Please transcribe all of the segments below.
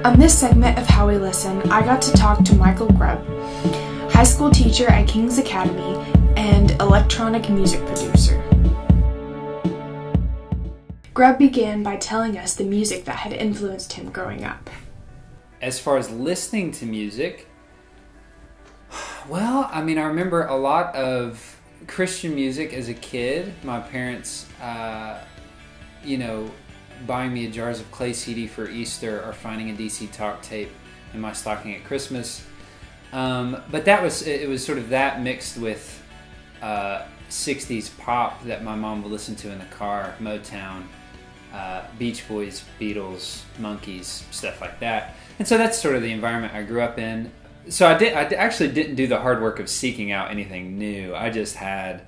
On this segment of How We Listen, I got to talk to Michael Grubb, high school teacher at King's Academy and electronic music producer. Grubb began by telling us the music that had influenced him growing up. As far as listening to music, well, I remember a lot of Christian music as a kid. My parents, buying me jars of Clay CD for Easter or finding a DC Talk tape in my stocking at Christmas. But it was sort of that mixed with 60s pop that my mom would listen to in the car, Motown, Beach Boys, Beatles, Monkees, stuff like that. And so that's sort of the environment I grew up in. So I actually didn't do the hard work of seeking out anything new. I just had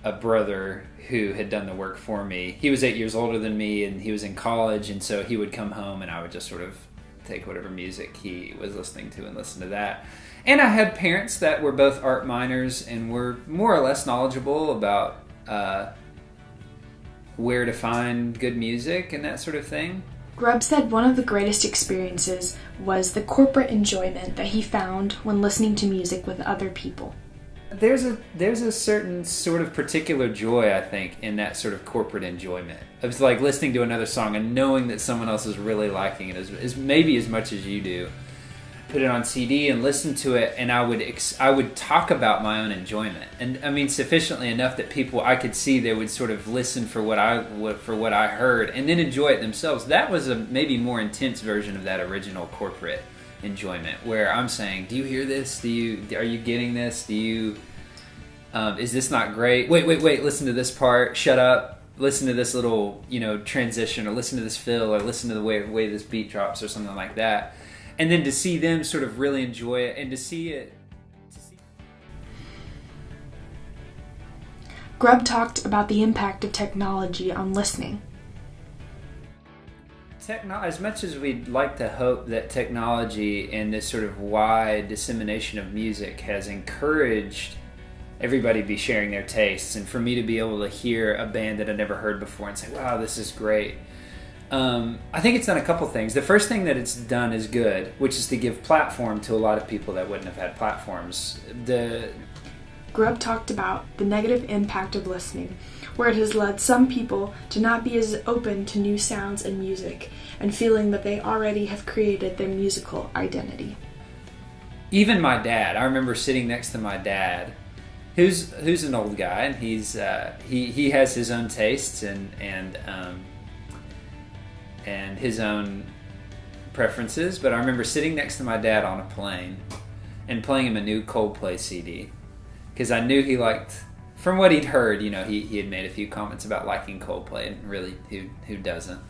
a brother who had done the work for me. He was 8 years older than me, and he was in college, and so he would come home and I would just sort of take whatever music he was listening to and listen to that. And I had parents that were both art minors and were more or less knowledgeable about where to find good music and that sort of thing. Grubb said one of the greatest experiences was the corporate enjoyment that he found when listening to music with other people. There's a certain sort of particular joy, I think, in that sort of corporate enjoyment. It's like listening to another song and knowing that someone else is really liking it as maybe as much as you do. Put it on CD and listen to it, and I would talk about my own enjoyment, and sufficiently enough that I could see they would sort of listen for what I heard and then enjoy it themselves. That was a maybe more intense version of that original corporate enjoyment, where I'm saying, do you hear this? Are you getting this? Is this not great? Wait, listen to this part, shut up, listen to this little, transition, or listen to this fill, or listen to the way this beat drops, or something like that. And then to see them sort of really enjoy it, and to see it. Grubb talked about the impact of technology on listening. As much as we'd like to hope that technology and this sort of wide dissemination of music has encouraged everybody to be sharing their tastes, and for me to be able to hear a band that I'd never heard before and say, wow, this is great. I think it's done a couple things. The first thing that it's done is good, which is to give platform to a lot of people that wouldn't have had platforms. Grubb talked about the negative impact of listening, where it has led some people to not be as open to new sounds and music, and feeling that they already have created their musical identity. Even my dad, I remember sitting next to my dad, who's an old guy, and he has his own tastes and his own preferences, but I remember sitting next to my dad on a plane and playing him a new Coldplay CD, because I knew he liked, from what he'd heard, he had made a few comments about liking Coldplay, and really, who doesn't?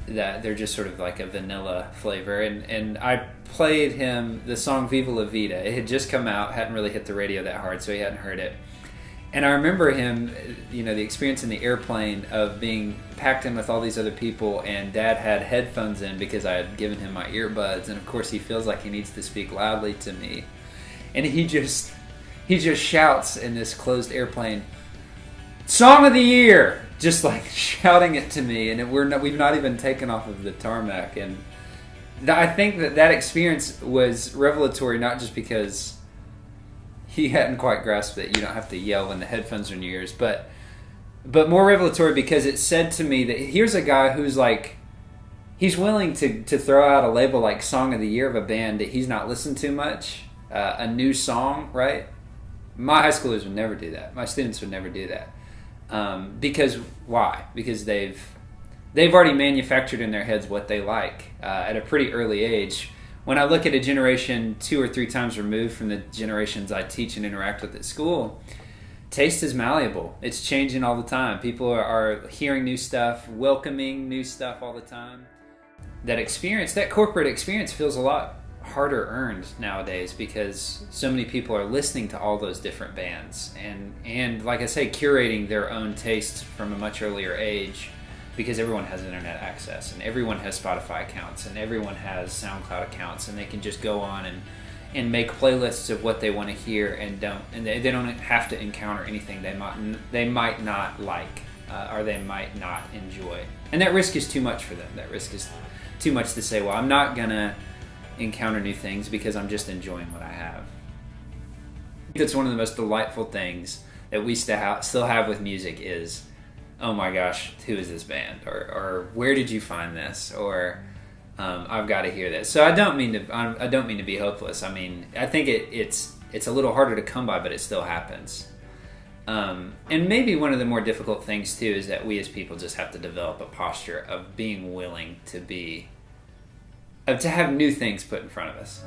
That they're just sort of like a vanilla flavor, and I played him the song Viva La Vida. It had just come out, hadn't really hit the radio that hard, so he hadn't heard it. And I remember him, the experience in the airplane of being packed in with all these other people, and Dad had headphones in because I had given him my earbuds, and of course he feels like he needs to speak loudly to me. And he just shouts in this closed airplane, "Song of the Year!" Just like shouting it to me, and we've not even taken off of the tarmac. And I think that experience was revelatory, not just because he hadn't quite grasped that you don't have to yell when the headphones are in your ears, but more revelatory because it said to me that here's a guy who's like, he's willing to throw out a label like Song of the Year of a band that he's not listened to much, a new song, right? My high schoolers would never do that. My students would never do that. Because why? Because they've already manufactured in their heads what they like at a pretty early age. When I look at a generation 2 or 3 times removed from the generations I teach and interact with at school, taste is malleable. It's changing all the time. People are hearing new stuff, welcoming new stuff all the time. That corporate experience feels a lot harder earned nowadays because so many people are listening to all those different bands and like I say, curating their own tastes from a much earlier age, because everyone has internet access and everyone has Spotify accounts and everyone has SoundCloud accounts, and they can just go on and make playlists of what they want to hear and they don't have to encounter anything they might not like or they might not enjoy. And that risk is too much for them. That risk is too much to say, well, I'm not going to encounter new things because I'm just enjoying what I have. I think that's one of the most delightful things that we still have with music is, oh my gosh, who is this band? Or where did you find this? Or I've got to hear this. So I don't mean to be hopeless. I mean, I think it's a little harder to come by, but it still happens. And maybe one of the more difficult things too is that we as people just have to develop a posture of being willing to have new things put in front of us.